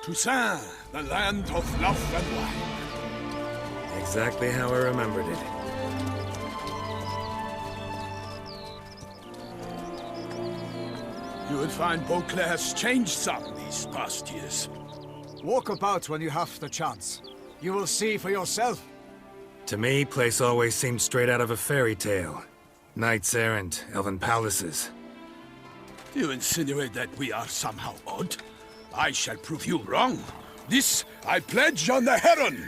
Toussaint, the land of love and wine. Exactly how I remembered it. You would find Beauclair's changed some these past years. Walk about when you have the chance. You will see for yourself. To me, place always seemed straight out of a fairy tale. Knights errant, elven palaces. You insinuate that we are somehow odd? I shall prove you wrong. This I pledge on the Heron!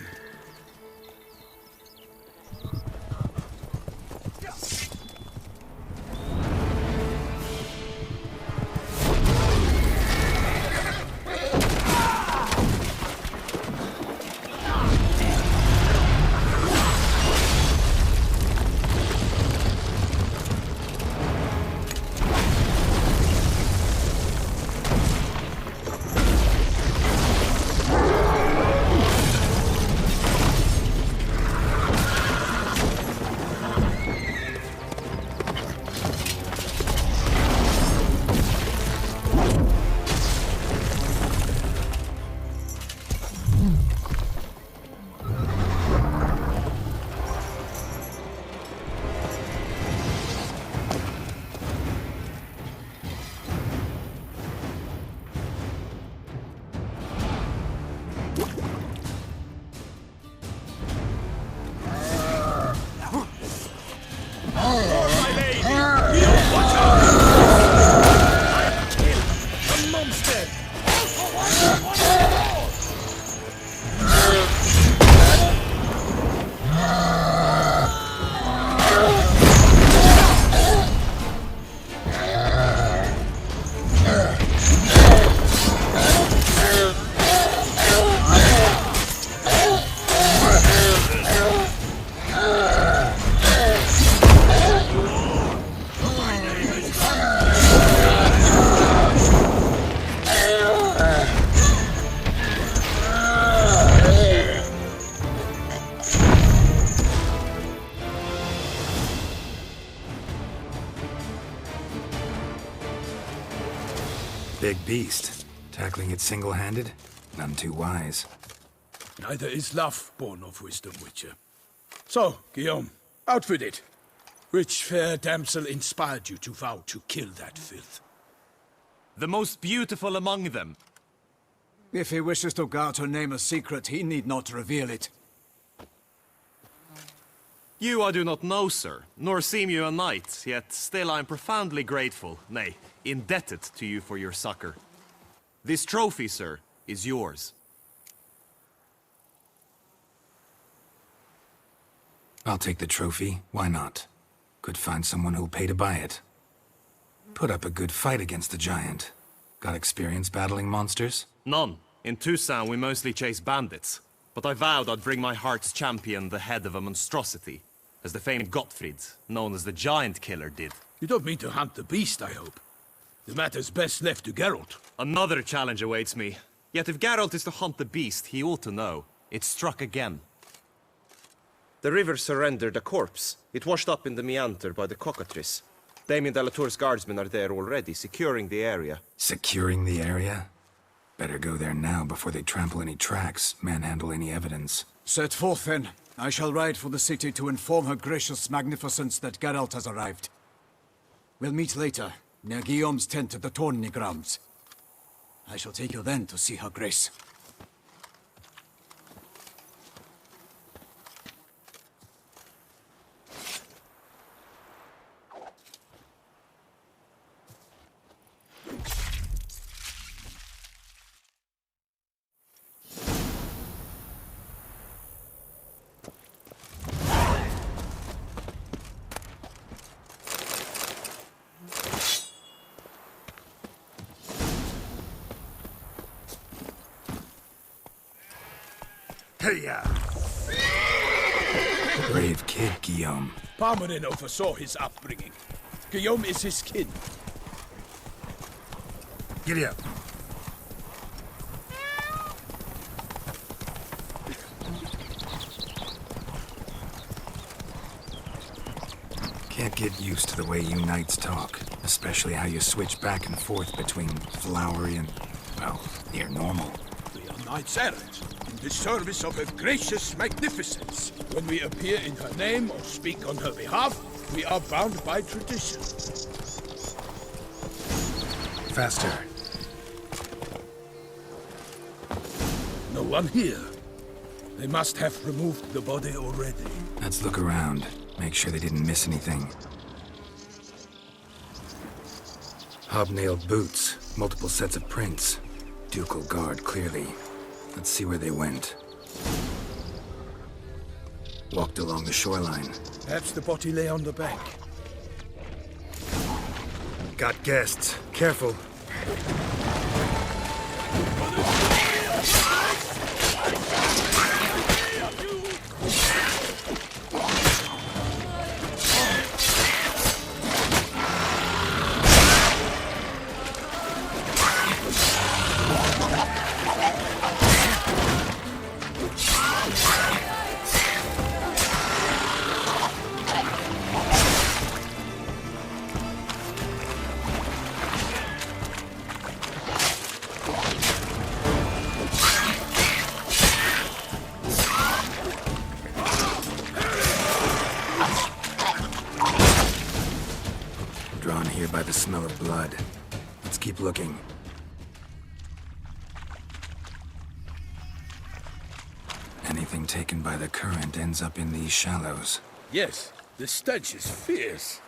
Big beast. Tackling it single-handed? None too wise. Neither is love born of wisdom, Witcher. So, Guillaume, out with it. Which fair damsel inspired you to vow to kill that filth? The most beautiful among them. If he wishes to guard her name a secret, he need not reveal it. You I do not know, sir, nor seem you a knight, yet still I am profoundly grateful, nay, indebted to you for your succor. This trophy, sir, is yours. I'll take the trophy. Why not? Could find someone who'll pay to buy it. Put up a good fight against the giant. Got experience battling monsters? None. In Toussaint we mostly chase bandits. But I vowed I'd bring my heart's champion the head of a monstrosity, as the famed Gottfried, known as the Giant Killer, did. You don't mean to hunt the beast, I hope. The matter's best left to Geralt. Another challenge awaits me. Yet if Geralt is to hunt the beast, he ought to know. It struck again. The river surrendered a corpse. It washed up in the meander by the cockatrice. Damien de la Tour's guardsmen are there already, securing the area. Securing the area? Better go there now before they trample any tracks, manhandle any evidence. Set forth then. I shall ride for the city to inform her gracious magnificence that Geralt has arrived. We'll meet later, near Guillaume's tent at the Tourney grounds. I shall take you then to see her grace. Brave kid, Guillaume. Parmenin oversaw his upbringing. Guillaume is his kin. Giddy up. Can't get used to the way you knights talk, especially how you switch back and forth between flowery and, well, near normal. We knight's errand, in the service of her gracious magnificence. When we appear in her name or speak on her behalf, we are bound by tradition. Faster. No one here. They must have removed the body already. Let's look around. Make sure they didn't miss anything. Hobnailed boots, multiple sets of prints. Ducal guard, clearly. Let's see where they went. Walked along the shoreline. Perhaps the body lay on the bank. Got guests. Careful. Drawn here by the smell of blood. Let's keep looking. Anything taken by the current ends up in these shallows. Yes, the stench is fierce.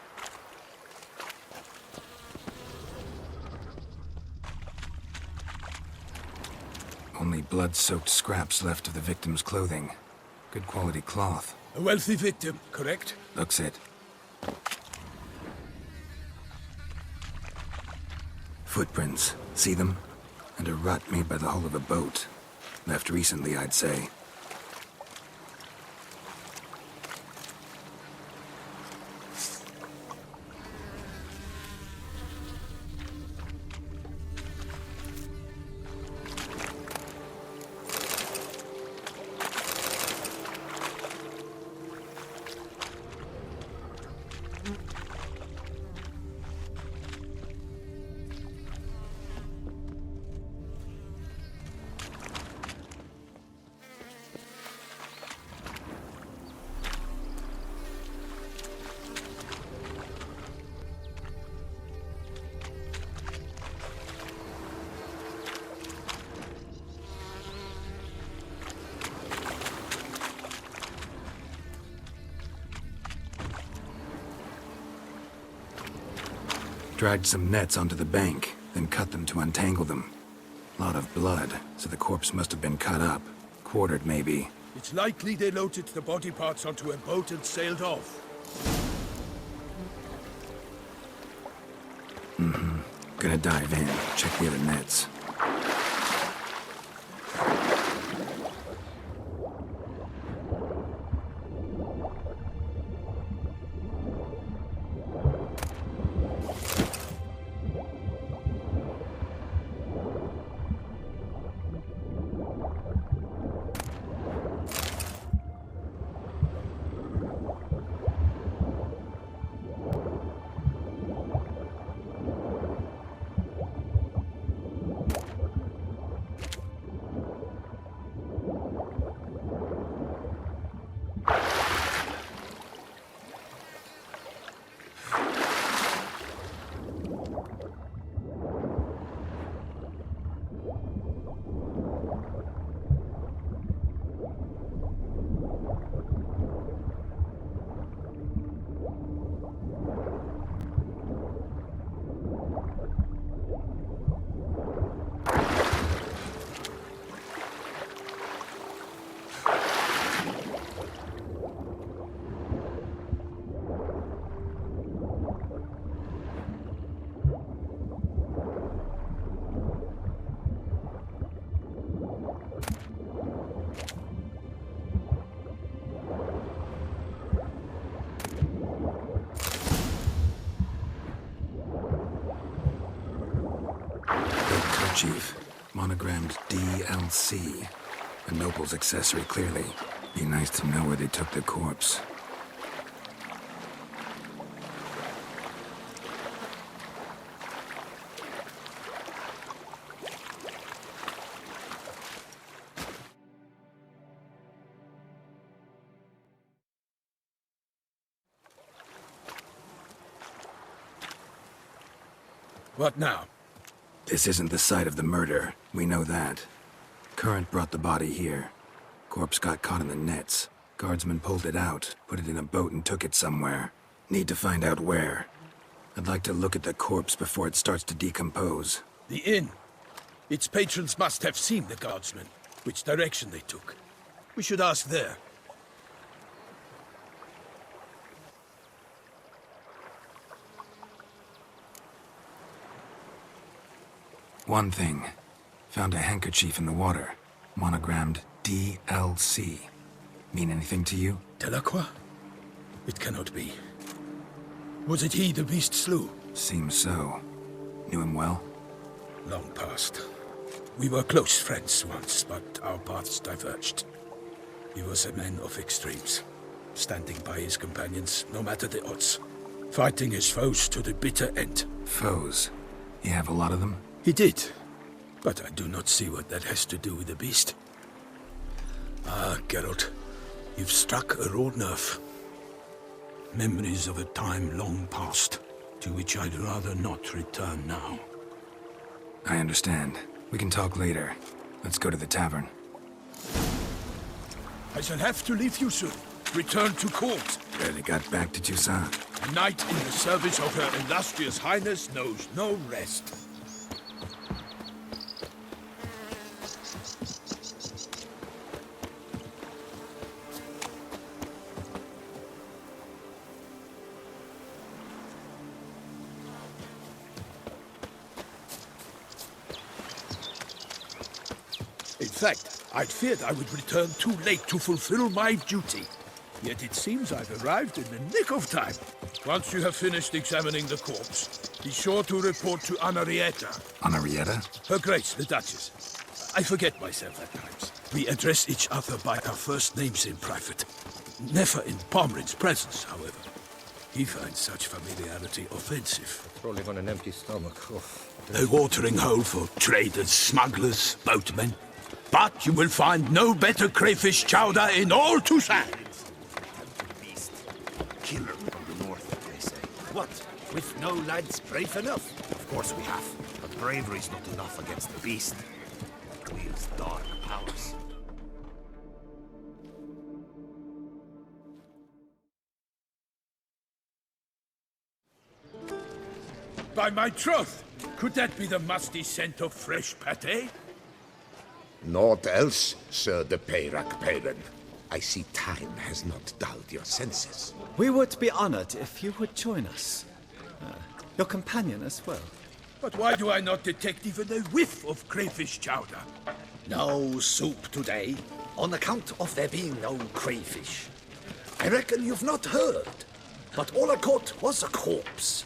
Only blood-soaked scraps left of the victim's clothing. Good quality cloth. A wealthy victim, correct? Looks it. Footprints. See them? And a rut made by the hull of a boat. Left recently, I'd say. Dragged some nets onto the bank, then cut them to untangle them. Lot of blood, so the corpse must have been cut up. Quartered, maybe. It's likely they loaded the body parts onto a boat and sailed off. Gonna dive in, check the other nets. Chief, monogrammed DLC. A noble's accessory, clearly. Be nice to know where they took the corpse. What now? This isn't the site of the murder. We know that. Current brought the body here. Corpse got caught in the nets. Guardsmen pulled it out, put it in a boat and took it somewhere. Need to find out where. I'd like to look at the corpse before it starts to decompose. The inn. Its patrons must have seen the guardsmen, which direction they took. We should ask there. One thing. Found a handkerchief in the water. Monogrammed DLC. Mean anything to you? Delacroix? It cannot be. Was it he the beast slew? Seems so. Knew him well? Long past. We were close friends once, but our paths diverged. He was a man of extremes, standing by his companions, no matter the odds. Fighting his foes to the bitter end. Foes? You have a lot of them? He did, but I do not see what that has to do with the beast. Ah, Geralt, you've struck a raw nerve. Memories of a time long past, to which I'd rather not return now. I understand. We can talk later. Let's go to the tavern. I shall have to leave you soon. Return to court. Barely got back to Toussaint. A knight in the service of Her Illustrious Highness knows no rest. In fact, I'd feared I would return too late to fulfill my duty. Yet it seems I've arrived in the nick of time. Once you have finished examining the corpse, be sure to report to Anarietta. Anarietta? Her Grace, the Duchess. I forget myself at times. We address each other by our first names in private. Never in Pomrin's presence, however. He finds such familiarity offensive. Rolling on an empty stomach. Oh. A watering hole for traders, smugglers, boatmen. But you will find no better crayfish chowder in all Toussaint. Beast. Killer from the north, they say. What? With no lads brave enough? Of course we have. But bravery's not enough against the beast. It wields dark powers. By my troth, could that be the musty scent of fresh pâté? Naught else, Sir de Peyrac Peyran. I see time has not dulled your senses. We would be honored if you would join us. Your companion as well. But why do I not detect even a whiff of crayfish chowder? No soup today, on account of there being no crayfish. I reckon you've not heard, but all I caught was a corpse.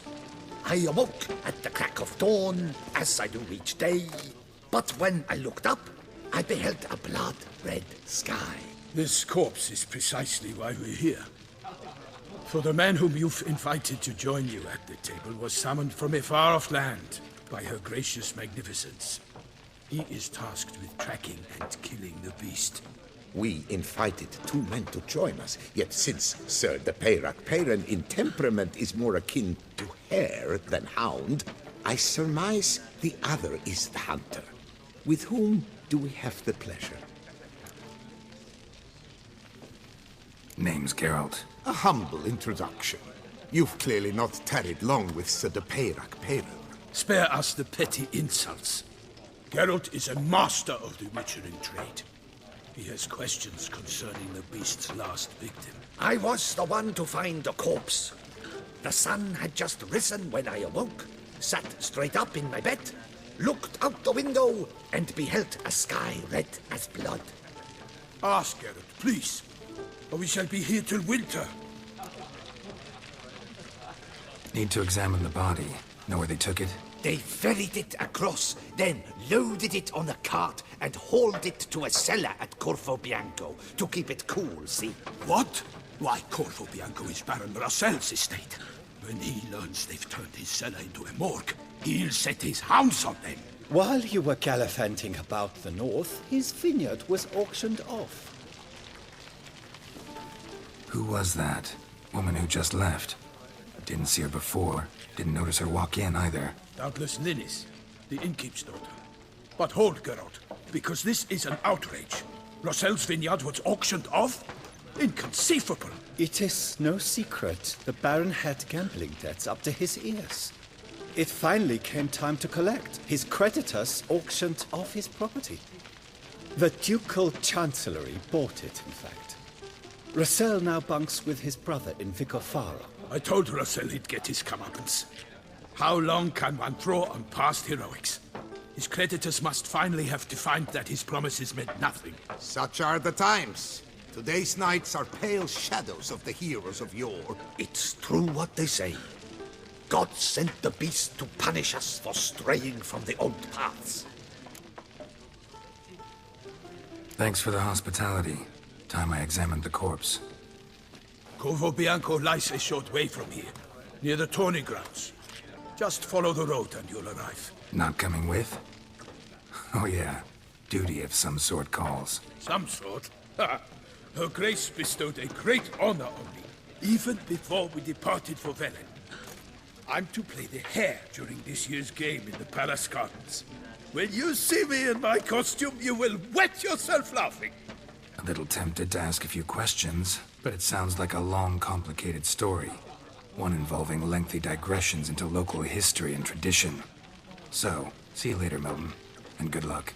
I awoke at the crack of dawn, as I do each day, but when I looked up, I beheld a blood-red sky. This corpse is precisely why we're here. For the man whom you've invited to join you at the table was summoned from a far-off land by her gracious magnificence. He is tasked with tracking and killing the beast. We invited two men to join us, yet since Sir de Peyrac Peyran in temperament is more akin to hare than hound, I surmise the other is the hunter. With whom do we have the pleasure? Name's Geralt. A humble introduction. You've clearly not tarried long with Sir de Peyrac Peyran. Spare us the petty insults. Geralt is a master of the witchering trade. He has questions concerning the beast's last victim. I was the one to find the corpse. The sun had just risen when I awoke, sat straight up in my bed, looked out the window, and beheld a sky red as blood. Ask Geralt, please, or we shall be here till winter. Need to examine the body. Know where they took it? They ferried it across, then loaded it on a cart and hauled it to a cellar at Corvo Bianco to keep it cool, see? What? Why, Corvo Bianco is Baron Russell's estate. When he learns they've turned his cellar into a morgue, he'll set his hounds on them. While you were gallivanting about the north, his vineyard was auctioned off. Who was that? Woman who just left? Didn't see her before. Didn't notice her walk in either. Doubtless Linnis, the innkeep's daughter. But hold, Geralt, because this is an outrage. Rossel's vineyard was auctioned off? Inconceivable! It is no secret the Baron had gambling debts up to his ears. It finally came time to collect. His creditors auctioned off his property. The Ducal Chancellery bought it, in fact. Rossel now bunks with his brother in Vicofara. I told Rossel he'd get his comeuppance. How long can one throw on past heroics? His creditors must finally have defined that his promises meant nothing. Such are the times. Today's knights are pale shadows of the heroes of yore. It's true what they say. God sent the beast to punish us for straying from the old paths. Thanks for the hospitality. Time I examined the corpse. Corvo Bianco lies a short way from here, near the tourney grounds. Just follow the road and you'll arrive. Not coming with? Oh yeah, duty of some sort calls. Some sort? Her Grace bestowed a great honor on me, even before we departed for Velen. I'm to play the hare during this year's game in the Palace Gardens. When you see me in my costume, you will wet yourself laughing. A little tempted to ask a few questions, but it sounds like a long, complicated story. One involving lengthy digressions into local history and tradition. So, see you later, Milton, and good luck.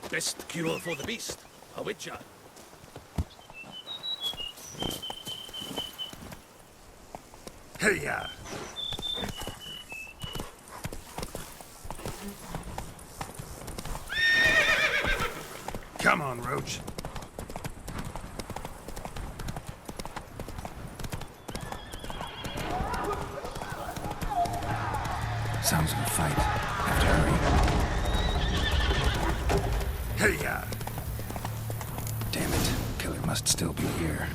Best cure for the beast, a witcher. Hey-ya! Come on, Roach. Sounds of a fight. Have to hurry. Hey-ya! Damn it. Killer must still be here.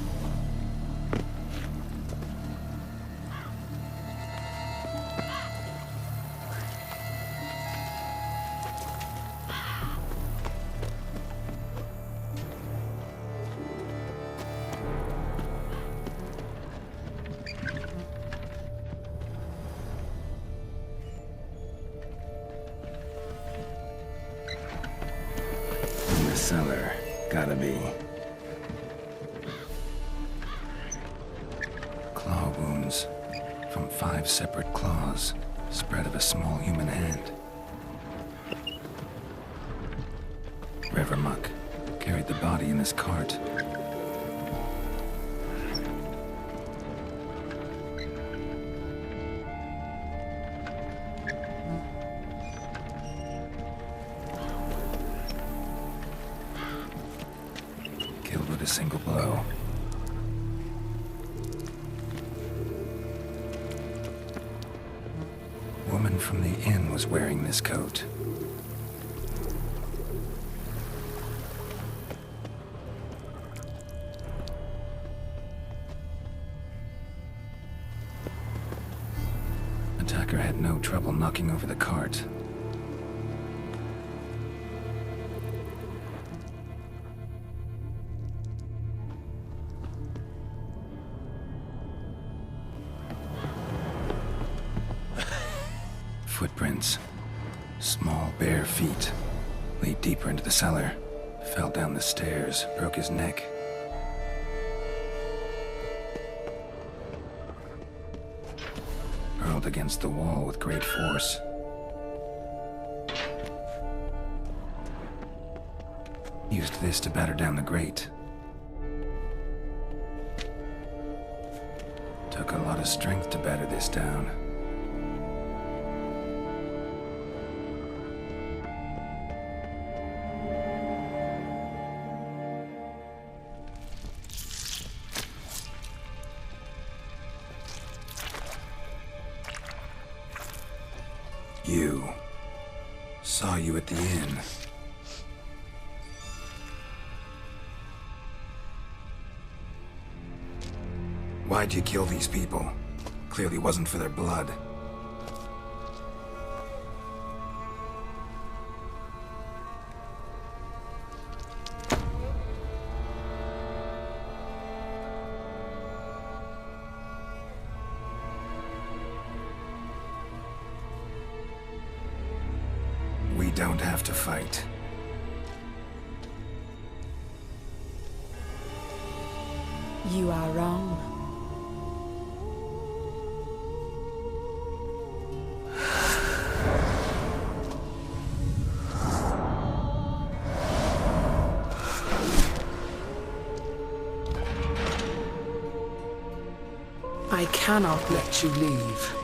Cellar. Gotta be. Claw wounds. From 5 separate claws. Spread of a small human hand. Revermuck carried the body in his cart. Killed with a single blow. Woman from the inn was wearing this coat. Attacker had no trouble knocking over the cart. Footprints. Small, bare feet. Lead deeper into the cellar. Fell down the stairs, broke his neck. Hurled against the wall with great force. Used this to batter down the grate. Took a lot of strength to batter this down. You. Saw you at the inn. Why'd you kill these people? Clearly wasn't for their blood. We don't have to fight. You are wrong. I cannot let you leave.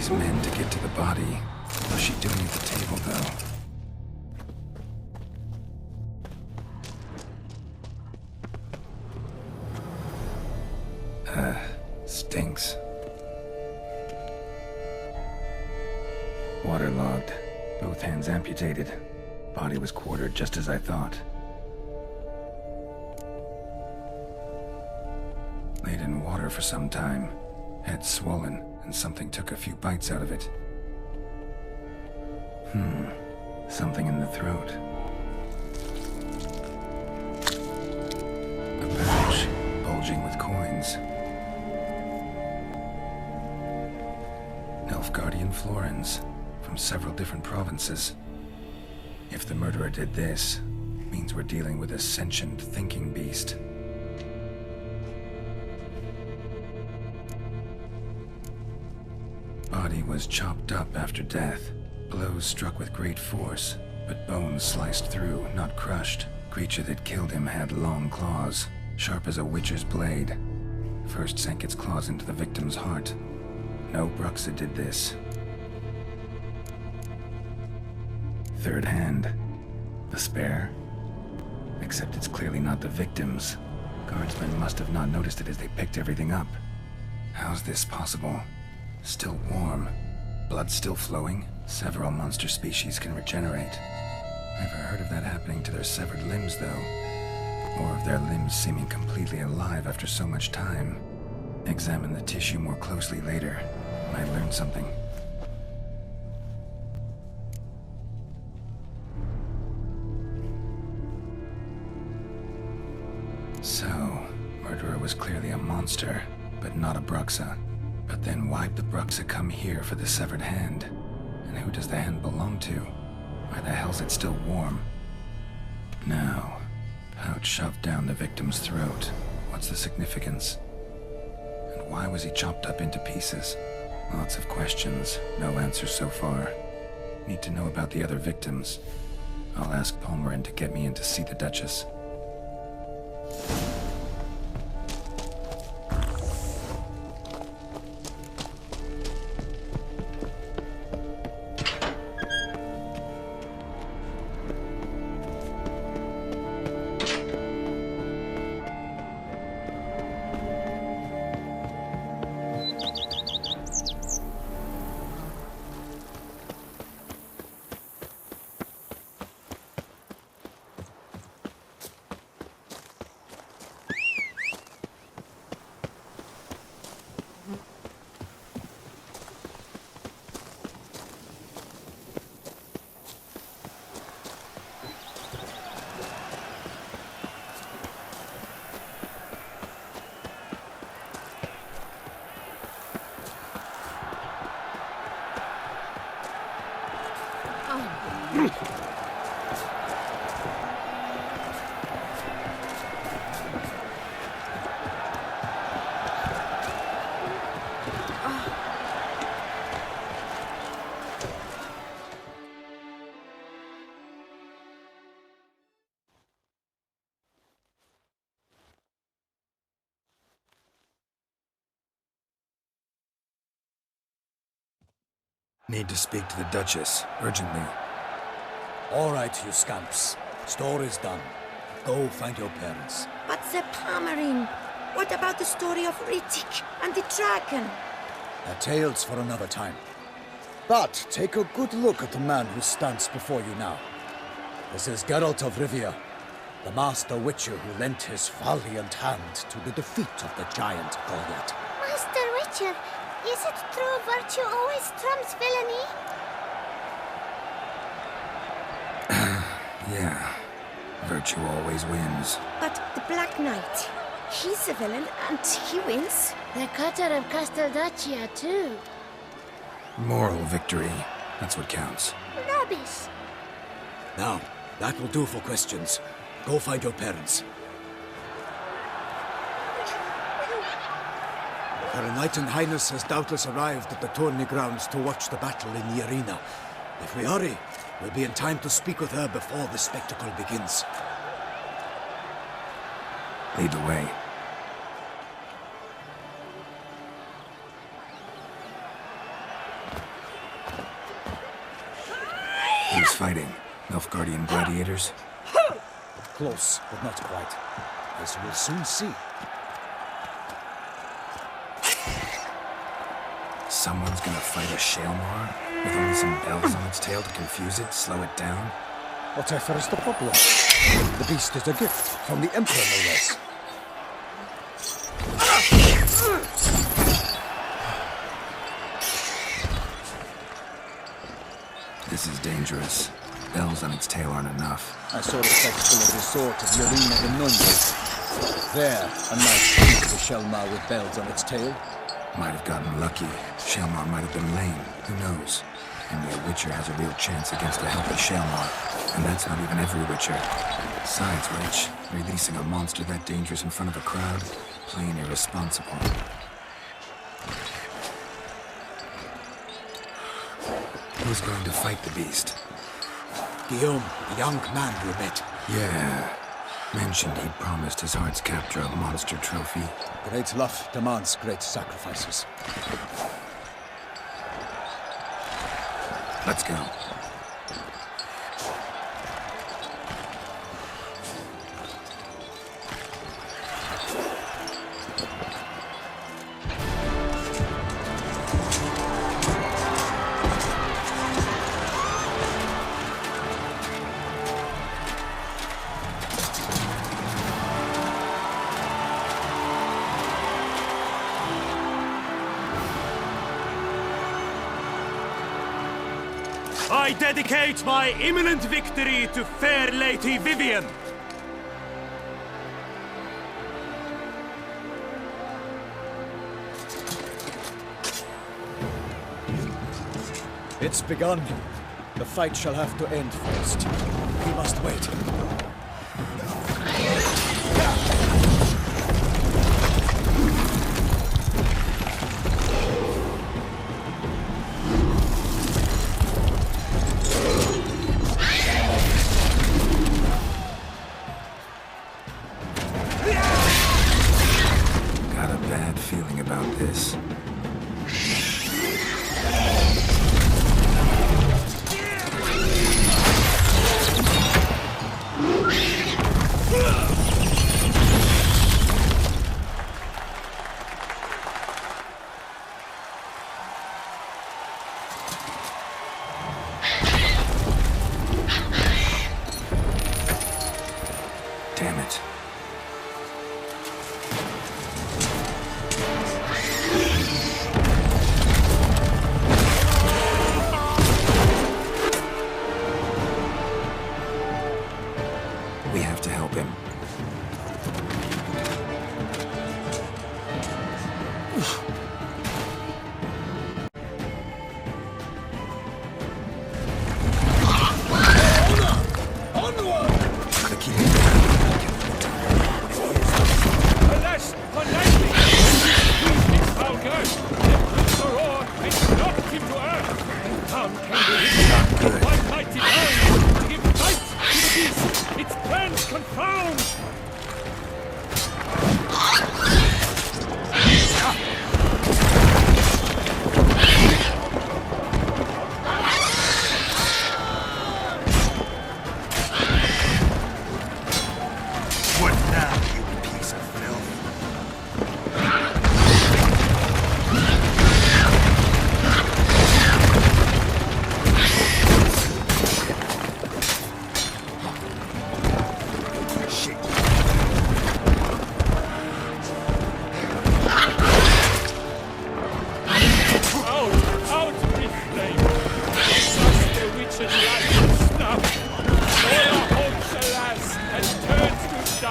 Men to get to the body. What's she doing at the table, though? Stinks. Waterlogged. Both hands amputated. Body was quartered just as I thought. Laid in water for some time. Head swollen, and something took a few bites out of it. Something in the throat. A pouch, bulging with coins. Nilfgaardian florins, from several different provinces. If the murderer did this, means we're dealing with a sentient thinking beast. Body was chopped up after death. Blows struck with great force, but bones sliced through, not crushed. Creature that killed him had long claws, sharp as a witcher's blade. First sank its claws into the victim's heart. No Bruxa did this. Third hand. The spare? Except it's clearly not the victim's. Guardsmen must have not noticed it as they picked everything up. How's this possible? Still warm. Blood still flowing. Several monster species can regenerate. Never heard of that happening to their severed limbs, though. Or of their limbs seeming completely alive after so much time. Examine the tissue more closely later. Might learn something. So, murderer was clearly a monster, but not a Bruxa. But then why'd the Bruxa come here for the severed hand? And who does the hand belong to? Why the hell's it still warm? Now, pouch shoved down the victim's throat. What's the significance? And why was he chopped up into pieces? Lots of questions, no answers so far. Need to know about the other victims. I'll ask Palmerin to get me in to see the Duchess. Need to speak to the Duchess, urgently. All right, you scamps. Store is done. Go find your parents. But the Palmerine, what about the story of Riddick and the dragon? A tales for another time. But take a good look at the man who stands before you now. This is Geralt of Rivia, the master witcher who lent his valiant hand to the defeat of the giant Goliath. Master Witcher, is it true virtue always trumps villainy? Yeah. Virtue always wins. But the Black Knight, he's a villain and he wins. The cutter of Casteldacia, too. Moral victory. That's what counts. Rubbish. Now, that will do for questions. Go find your parents. Her Knight and Highness has doubtless arrived at the tourney grounds to watch the battle in the arena. If we hurry, we'll be in time to speak with her before the spectacle begins. Lead the way. Who's fighting? Nilfgaardian gladiators? Close, but not quite. As you will soon see. Someone's gonna fight a Shaelmar? With only some bells on its tail to confuse it, slow it down? Whatever is the problem? The beast is a gift from the Emperor, no less. This is dangerous. Bells on its tail aren't enough. I saw the spectacle of the sword of the arena in Nunez. There, a knight beat the Shaelmar with bells on its tail. Might have gotten lucky. Shaelmar might have been lame. Who knows? Only a Witcher has a real chance against a healthy Shaelmar. And that's not even every Witcher. Besides which, releasing a monster that dangerous in front of a crowd, plain irresponsible. Who's going to fight the beast? Guillaume, the young man you met. Yeah. Mentioned he'd promised his heart's captor a monster trophy. Great love demands great sacrifices. Let's go. I dedicate my imminent victory to fair Lady Vivian. It's begun. The fight shall have to end first. We must wait. Got a bad feeling about this.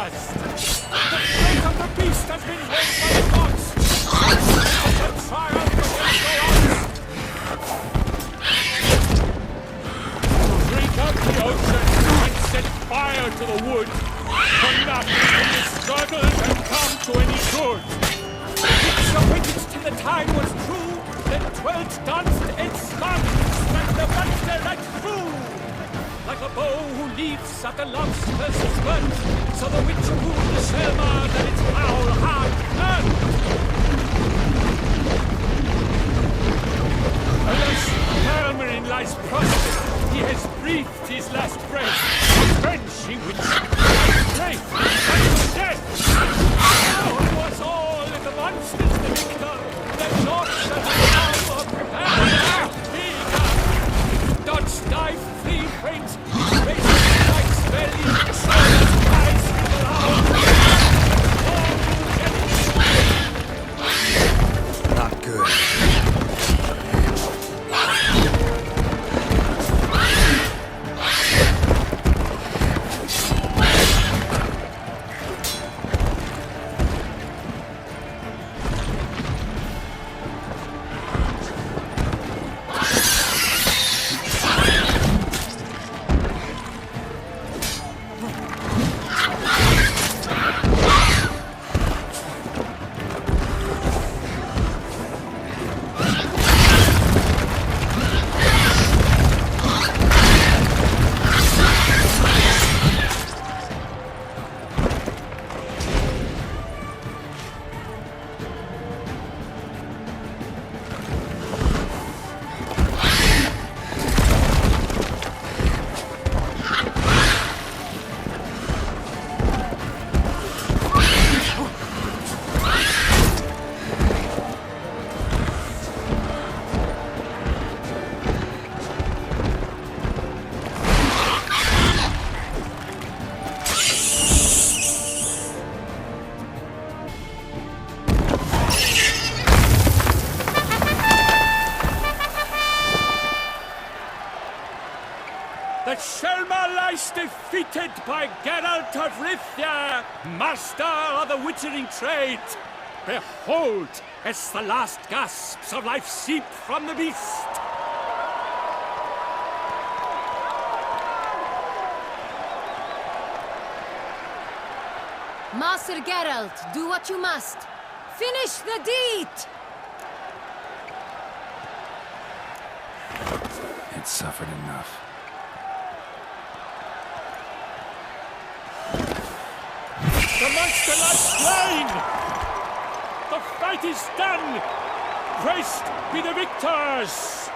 last! The fate of the beast has been won by the gods! The triumph against the odds! Break up the ocean and set fire to the wood! For nothing in this struggle can come to any good! So waited till the time was true, then twelve danced its spark, and the monster right through! Like a bow who leaves at the lobster's skirt, so the witch pulled the Selma that its foul heart hurt. Alas, Hermarin lies prostrate, he has breathed his last breath, avenging which life straight unto death. Now was all in the monsters the victor, the dogs that the now prepared bigger. Dodge, dive, flee, faint, race, strikes, belly, soul, eyes, the Not good. The Selma lies defeated by Geralt of Rivia, master of the witchering trade. Behold, as the last gasps of life seep from the beast. Master Geralt, do what you must. Finish the deed! It suffered enough. The monster lies slain! The fight is done! Praised be the victors!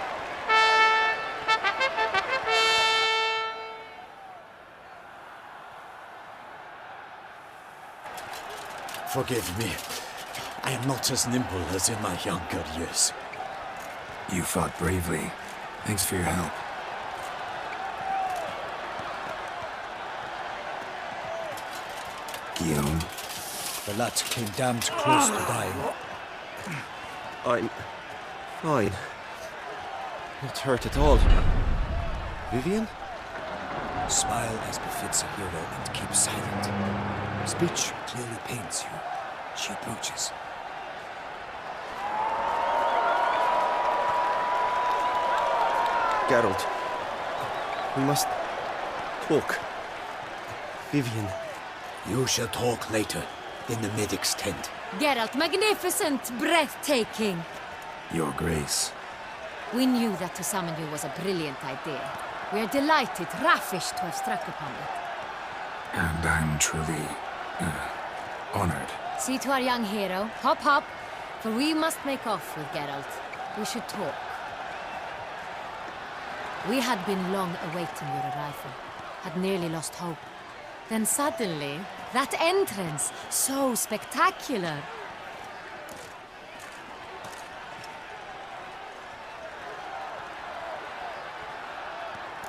Forgive me. I am not as nimble as in my younger years. You fought bravely. Thanks for your help. Guillaume? The lad came damned close to dying. I'm fine. Not hurt at all. Vivian? Smile as befits a hero and keep silent. Speech clearly pains you. She approaches. Geralt. We must talk. Vivian. You shall talk later, in the medic's tent. Geralt, magnificent, breathtaking. Your Grace. We knew that to summon you was a brilliant idea. We are delighted, ravished to have struck upon it. And I'm truly, honored. See to our young hero. Hop, hop. For we must make off with Geralt. We should talk. We had been long awaiting your arrival. Had nearly lost hope. Then suddenly, that entrance, so spectacular.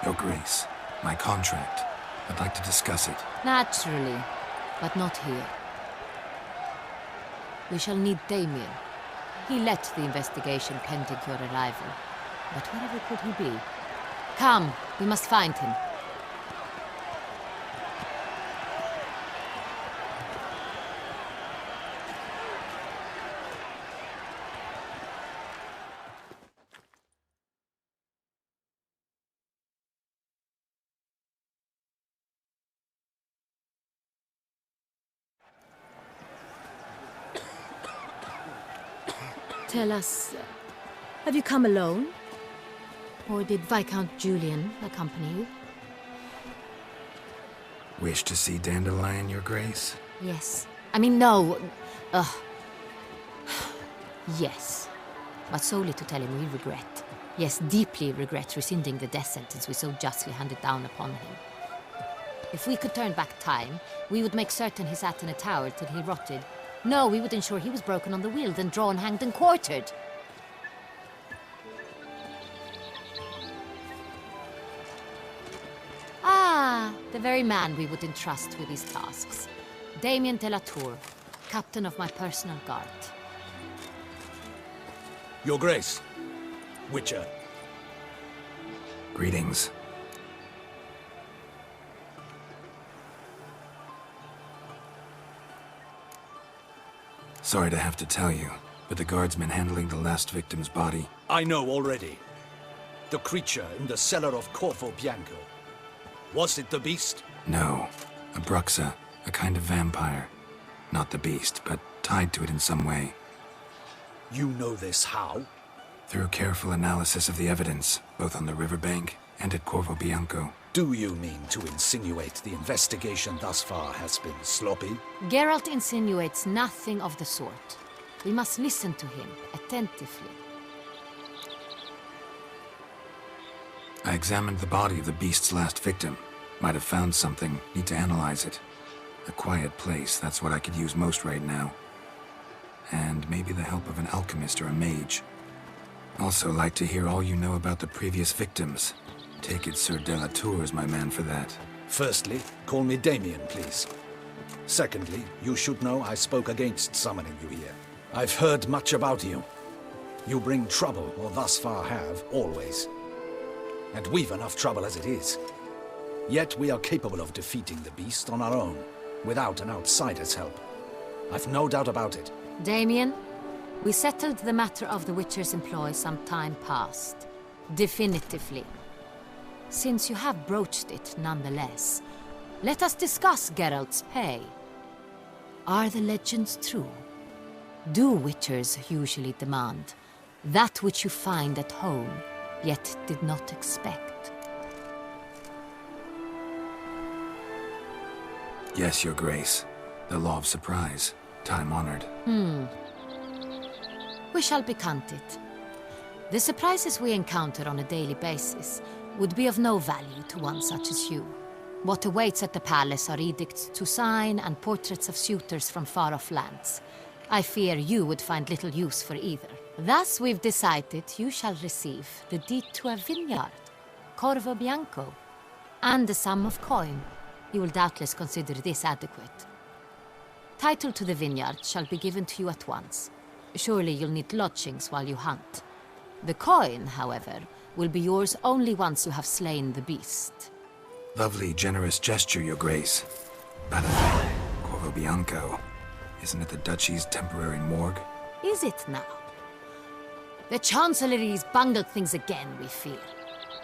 Your Grace, my contract. I'd like to discuss it. Naturally, but not here. We shall need Damien. He led the investigation pending your arrival. But wherever could he be? Come, we must find him. Tell us, have you come alone? Or did Viscount Julian accompany you? Wish to see Dandelion, Your Grace? Yes. I mean, no. Yes. But solely to tell him we regret. Yes, deeply regret rescinding the death sentence we so justly handed down upon him. If we could turn back time, we would make certain he sat in a tower till he rotted. No, we would ensure he was broken on the wheel, then drawn, hanged, and quartered. Ah, the very man we would entrust with these tasks. Damien de la Tour, captain of my personal guard. Your Grace. Witcher. Greetings. Sorry to have to tell you, but the guardsman handling the last victim's body... I know already. The creature in the cellar of Corvo Bianco. Was it the beast? No. A Bruxa, a kind of vampire. Not the beast, but tied to it in some way. You know this how? Through careful analysis of the evidence, both on the riverbank and at Corvo Bianco. Do you mean to insinuate the investigation thus far has been sloppy? Geralt insinuates nothing of the sort. We must listen to him attentively. I examined the body of the beast's last victim. Might have found something, need to analyze it. A quiet place, that's what I could use most right now. And maybe the help of an alchemist or a mage. Also like to hear all you know about the previous victims. Take it Sir de la Tour is my man for that. Firstly, call me Damien, please. Secondly, you should know I spoke against summoning you here. I've heard much about you. You bring trouble, or thus far have, always. And we've enough trouble as it is. Yet we are capable of defeating the beast on our own, without an outsider's help. I've no doubt about it. Damien, we settled the matter of the Witcher's employ some time past. Definitively. Since you have broached it nonetheless, let us discuss Geralt's pay. Are the legends true? Do Witchers usually demand that which you find at home, yet did not expect? Yes, Your Grace. The law of surprise. Time-honored. We shall becant it. The surprises we encounter on a daily basis would be of no value to one such as you. What awaits at the palace are edicts to sign and portraits of suitors from far-off lands. I fear you would find little use for either. Thus we've decided you shall receive the deed to a vineyard, Corvo Bianco, and a sum of coin. You will doubtless consider this adequate. Title to the vineyard shall be given to you at once. Surely you'll need lodgings while you hunt. The coin, however, will be yours only once you have slain the beast. Lovely, generous gesture, Your Grace. By the way, Corvo Bianco. Isn't it the Duchy's temporary morgue? Is it now? The Chancellery's bungled things again, we fear.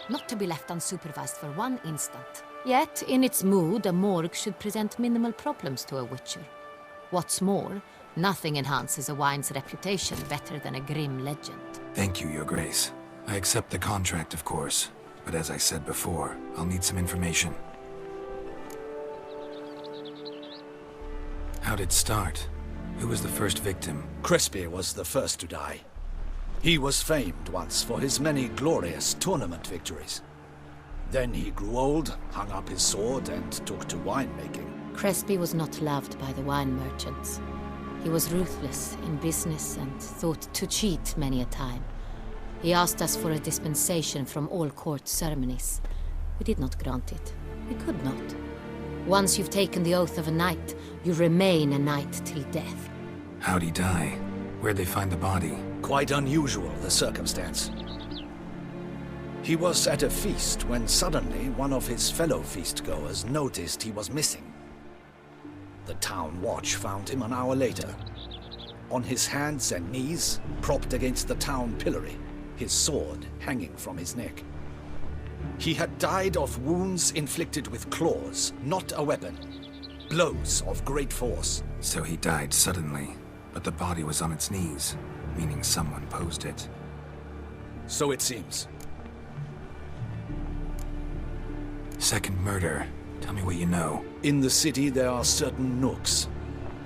Not to be left unsupervised for one instant. Yet, in its mood, a morgue should present minimal problems to a Witcher. What's more, nothing enhances a wine's reputation better than a grim legend. Thank you, Your Grace. I accept the contract, of course. But as I said before, I'll need some information. How'd it start? Who was the first victim? Crespi was the first to die. He was famed once for his many glorious tournament victories. Then he grew old, hung up his sword, and took to winemaking. Crespi was not loved by the wine merchants. He was ruthless in business and thought to cheat many a time. He asked us for a dispensation from all court ceremonies. We did not grant it. We could not. Once you've taken the oath of a knight, you remain a knight till death. How'd he die? Where'd they find the body? Quite unusual, the circumstance. He was at a feast when suddenly one of his fellow feastgoers noticed he was missing. The town watch found him an hour later. On his hands and knees, propped against the town pillory, his sword hanging from his neck. He had died of wounds inflicted with claws, not a weapon. Blows of great force. So he died suddenly, but the body was on its knees. meaning someone posed it. So it seems. Second murder. Tell me what you know. In the city, there are certain nooks.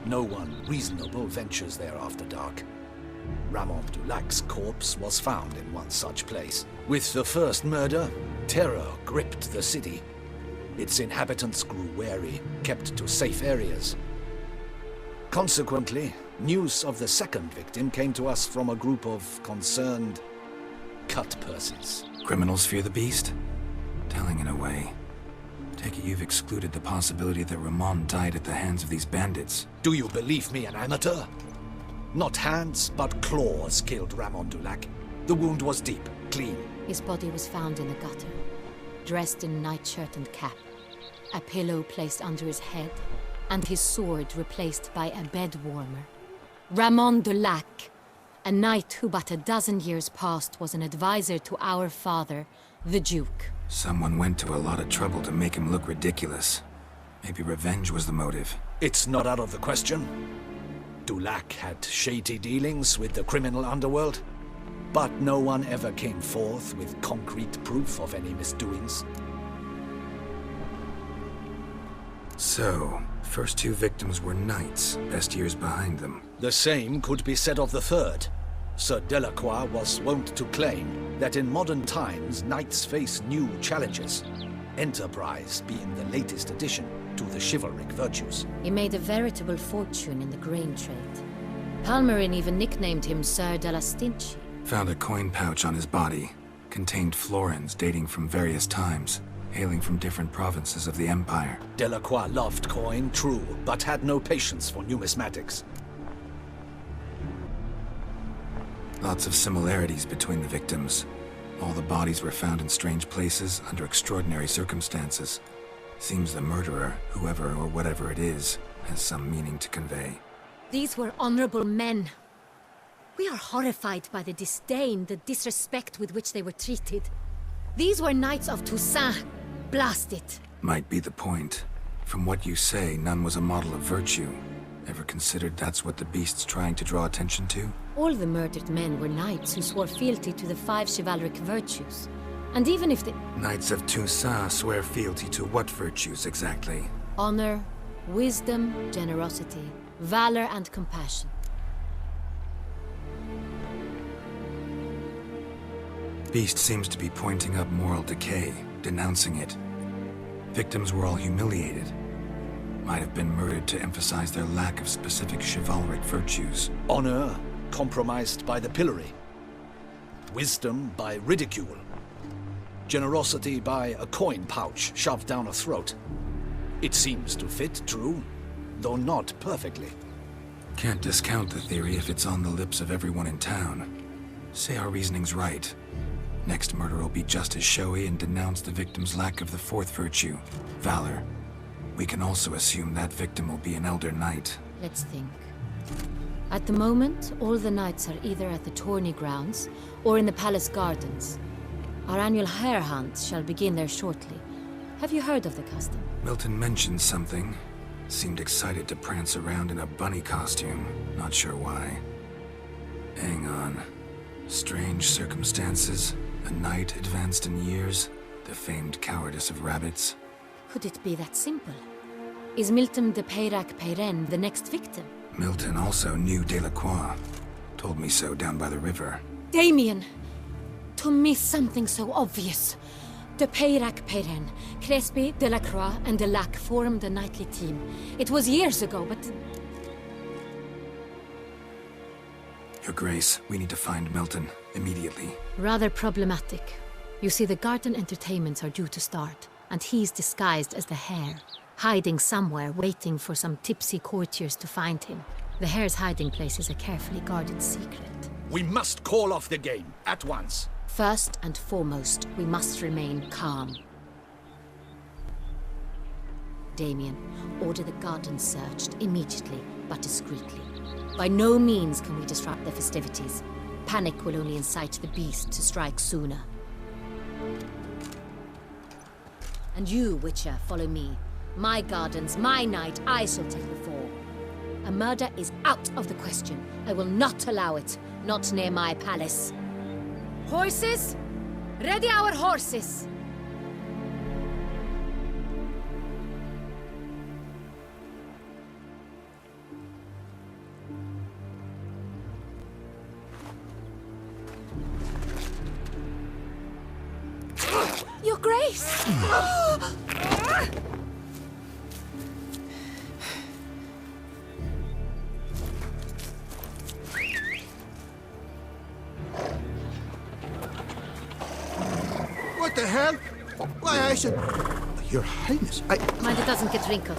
No one reasonable ventures there after dark. Ramon Dulac's corpse was found in one such place. With the first murder, terror gripped the city. Its inhabitants grew wary, kept to safe areas. Consequently, news of the second victim came to us from a group of concerned cut-purses. Criminals fear the beast? Telling in a way. Take it you've excluded the possibility that Ramon died at the hands of these bandits. Do you believe me an amateur? Not hands, but claws killed Ramon Dulac. The wound was deep, clean. His body was found in the gutter, dressed in nightshirt and cap, a pillow placed under his head, and his sword replaced by a bed warmer. Ramon Dulac, a knight who but a dozen years past was an advisor to our father, the Duke. Someone went to a lot of trouble to make him look ridiculous. Maybe revenge was the motive. It's not out of the question. Dulac had shady dealings with the criminal underworld, but no one ever came forth with concrete proof of any misdoings. So, first two victims were knights, best years behind them. The same could be said of the third. Sir Delacroix was wont to claim that in modern times knights face new challenges, enterprise being the latest addition to the chivalric virtues. He made a veritable fortune in the grain trade. Palmerin even nicknamed him Sir de la Stinchi. Found a coin pouch on his body. Contained florins dating from various times, hailing from different provinces of the Empire. Delacroix loved coin, true, but had no patience for numismatics. Lots of similarities between the victims. All the bodies were found in strange places under extraordinary circumstances. Seems the murderer, whoever or whatever it is, has some meaning to convey. These were honorable men. We are horrified by the disdain, the disrespect with which they were treated. These were knights of Toussaint. Blast it. Might be the point. From what you say, none was a model of virtue. Ever considered that's what the beast's trying to draw attention to? All the murdered men were knights who swore fealty to the 5 chivalric virtues. And even if the... Knights of Toussaint swear fealty to what virtues exactly? Honor, wisdom, generosity, valor and compassion. Beast seems to be pointing up moral decay, denouncing it. Victims were all humiliated. Might have been murdered to emphasize their lack of specific chivalric virtues. Honor compromised by the pillory. Wisdom by ridicule. Generosity by a coin pouch shoved down a throat. It seems to fit, true, though not perfectly. Can't discount the theory if it's on the lips of everyone in town. Say our reasoning's right. Next murder will be just as showy and denounce the victim's lack of the fourth virtue, valor. We can also assume that victim will be an elder knight. Let's think. At the moment, all the knights are either at the tourney grounds or in the palace gardens. Our annual hare hunt shall begin there shortly. Have you heard of the custom? Milton mentioned something. Seemed excited to prance around in a bunny costume. Not sure why. Hang on. Strange circumstances. A knight advanced in years. The famed cowardice of rabbits. Could it be that simple? Is Milton de Peyrac-Peyren the next victim? Milton also knew Delacroix. Told me so down by the river. Damien! To miss something so obvious. De Peyrac-Peyren, Crespi, Delacroix, and Delac formed a knightly team. It was years ago, but... Your Grace, we need to find Milton, immediately. Rather problematic. You see, the garden entertainments are due to start, and he's disguised as the hare, hiding somewhere, waiting for some tipsy courtiers to find him. The hare's hiding place is a carefully guarded secret. We must call off the game, at once. First and foremost, we must remain calm. Damien, order the garden searched immediately, but discreetly. By no means can we disrupt the festivities. Panic will only incite the beast to strike sooner. And you, Witcher, follow me. My gardens, my night, I shall take the fall. A murder is out of the question. I will not allow it. Not near my palace. Horses? Ready our horses! Your Grace! What the hell? Why, I should... Your Highness, I... Mind it doesn't get wrinkled.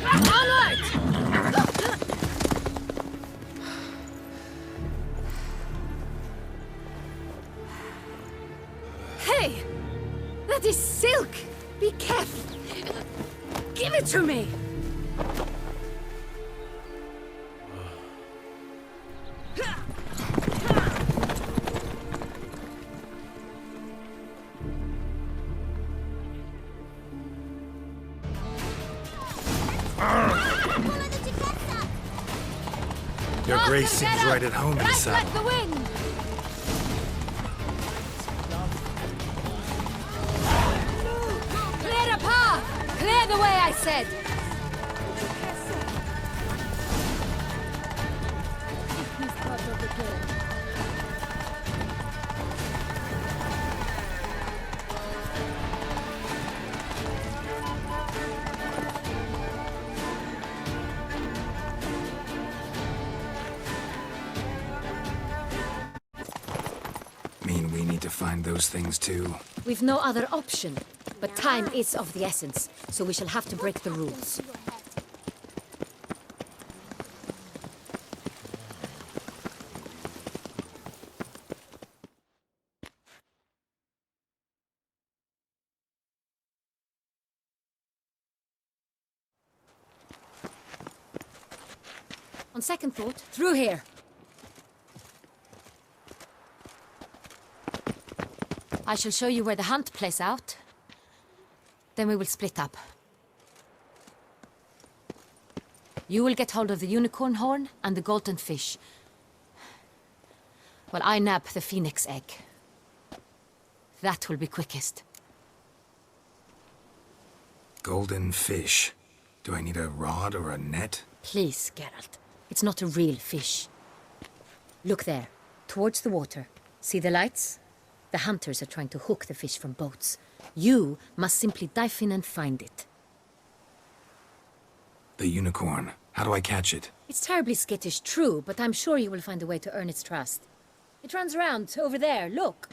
Onward! Hey! That is silk! Be careful! Give it to me! Your Grace seems right at home in the Right saddle. like the wind! Clear a path! Clear the way, I said! Mean we need to find those things too? We've no other option. But time is of the essence, so we shall have to break the rules. On second thought, through here. I shall show you where the hunt plays out. Then we will split up. You will get hold of the unicorn horn and the golden fish. While I nab the phoenix egg. That will be quickest. Golden fish. Do I need a rod or a net? Please, Geralt. It's not a real fish. Look there, towards the water. See the lights? The hunters are trying to hook the fish from boats. You must simply dive in and find it. The unicorn. How do I catch it? It's terribly skittish, true, but I'm sure you will find a way to earn its trust. It runs around, over there, look.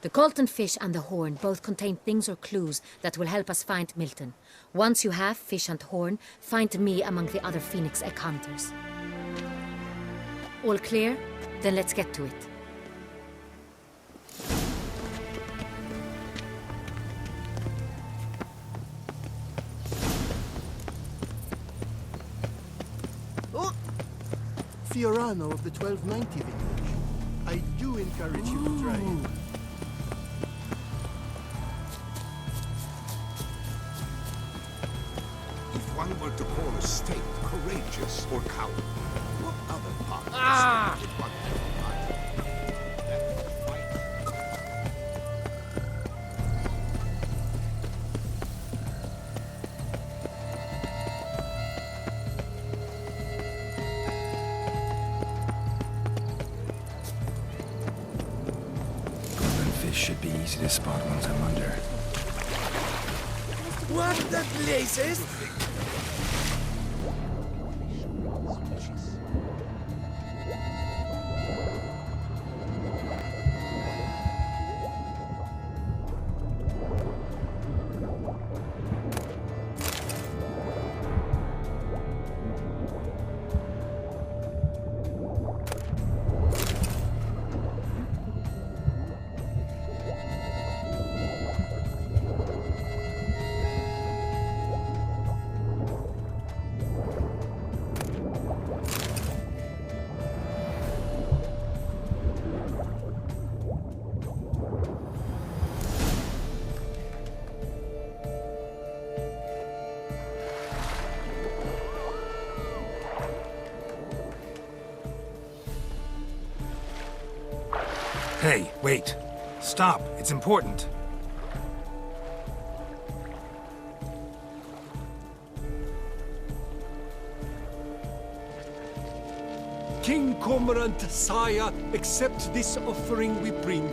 The golden fish and the horn both contain things or clues that will help us find Milton. Once you have fish and horn, find me among the other phoenix egg hunters. All clear? Then let's get to it. Fiorano of the 1290 vintage. I do encourage you to try it. If one were to call a state courageous or cowardly, what other part of the state would one Should be easy to spot once I'm under. What the blazes? Hey, wait. Stop. It's important. King Cormorant, sire, accept this offering we bring.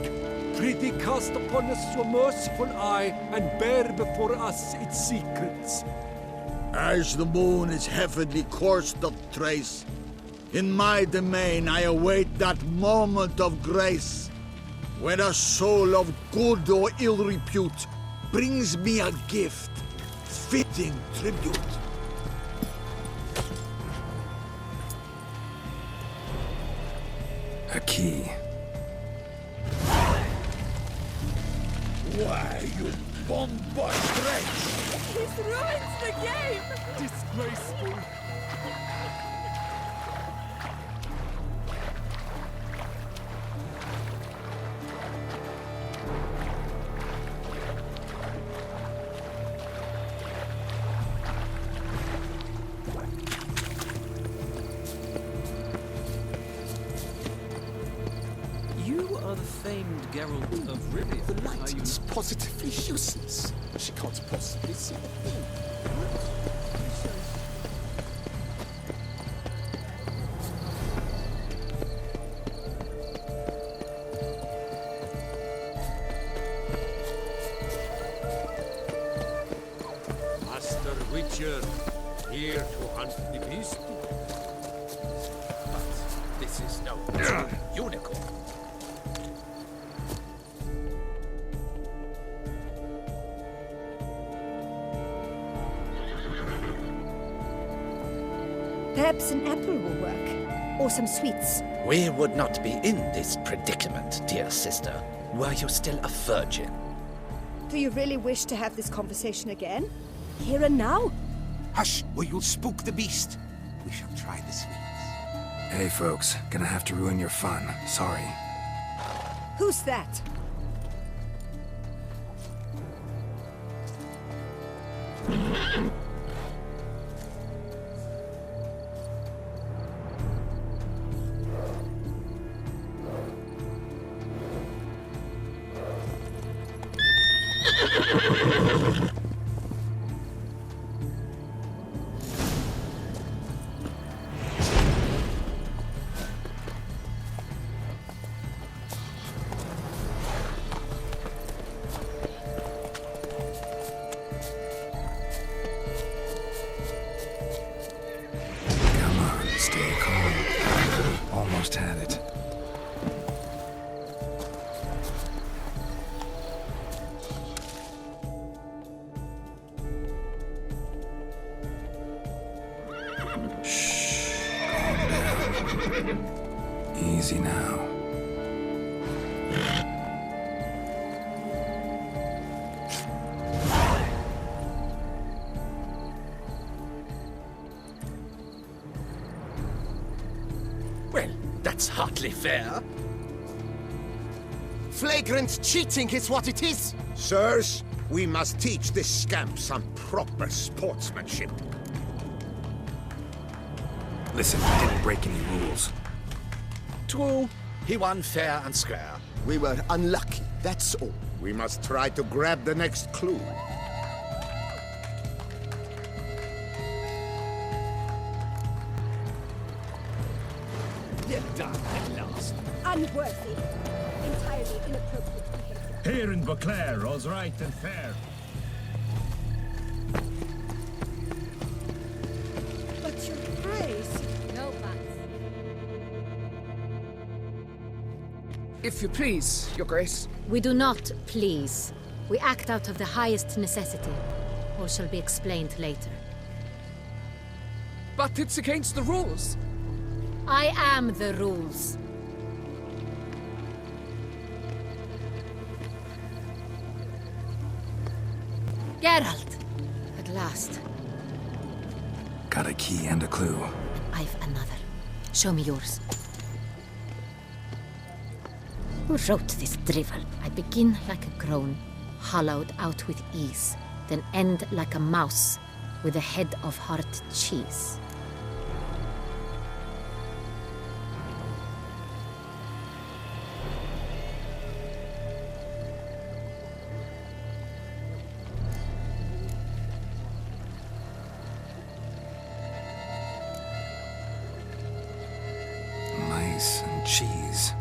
Prithee cast upon us your merciful eye, and bear before us its secrets. As the moon its heavenly course doth trace, in my domain I await that moment of grace, when a soul of good or ill repute brings me a gift, fitting tribute. A key. Why, you bombast wretch! This ruins the game! Disgraceful. You are the famed Geralt of Rivia. The light is positively useless. She can't possibly see the thing. Master Witcher, here to hunt the beast. But this is no unicorn. Perhaps an apple will work. Or some sweets. We would not be in this predicament, dear sister, were you still a virgin. Do you really wish to have this conversation again? Here and now? Hush, or you'll spook the beast. We shall try the sweets. Hey, folks. Gonna have to ruin your fun. Sorry. Who's that? Come on, stay calm. Almost had it. Shh. Calm down. Easy now. Well, that's hardly fair. Flagrant cheating is what it is! Sirs, we must teach this scamp some proper sportsmanship. Listen, we didn't break any rules. True, he won fair and square. We were unlucky, that's all. We must try to grab the next clue. You're done at last. Unworthy. Entirely inappropriate behavior. Here in Beauclair, all's right and fair. But your grace. No buts. If you please, Your Grace. We do not please. We act out of the highest necessity. All shall be explained later. But it's against the rules. I am the rules. Geralt! At last. Got a key and a clue. I've another. Show me yours. Who wrote this drivel? I begin like a groan, hollowed out with ease, then end like a mouse with a head of hard cheese. cheese.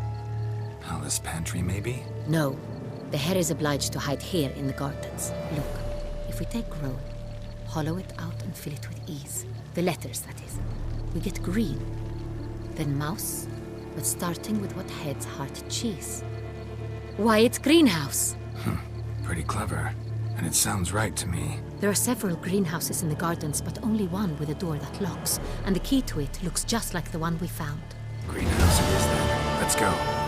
Palace pantry, maybe? No. The hare is obliged to hide here in the gardens. Look, if we take roll, hollow it out and fill it with ease. The letters, that is. We get green. Then mouse, but starting with what heads heart cheese. Why, it's greenhouse! Pretty clever. And it sounds right to me. There are several greenhouses in the gardens, but only one with a door that locks, and the key to it looks just like the one we found. Greenhouse it is then. Let's go.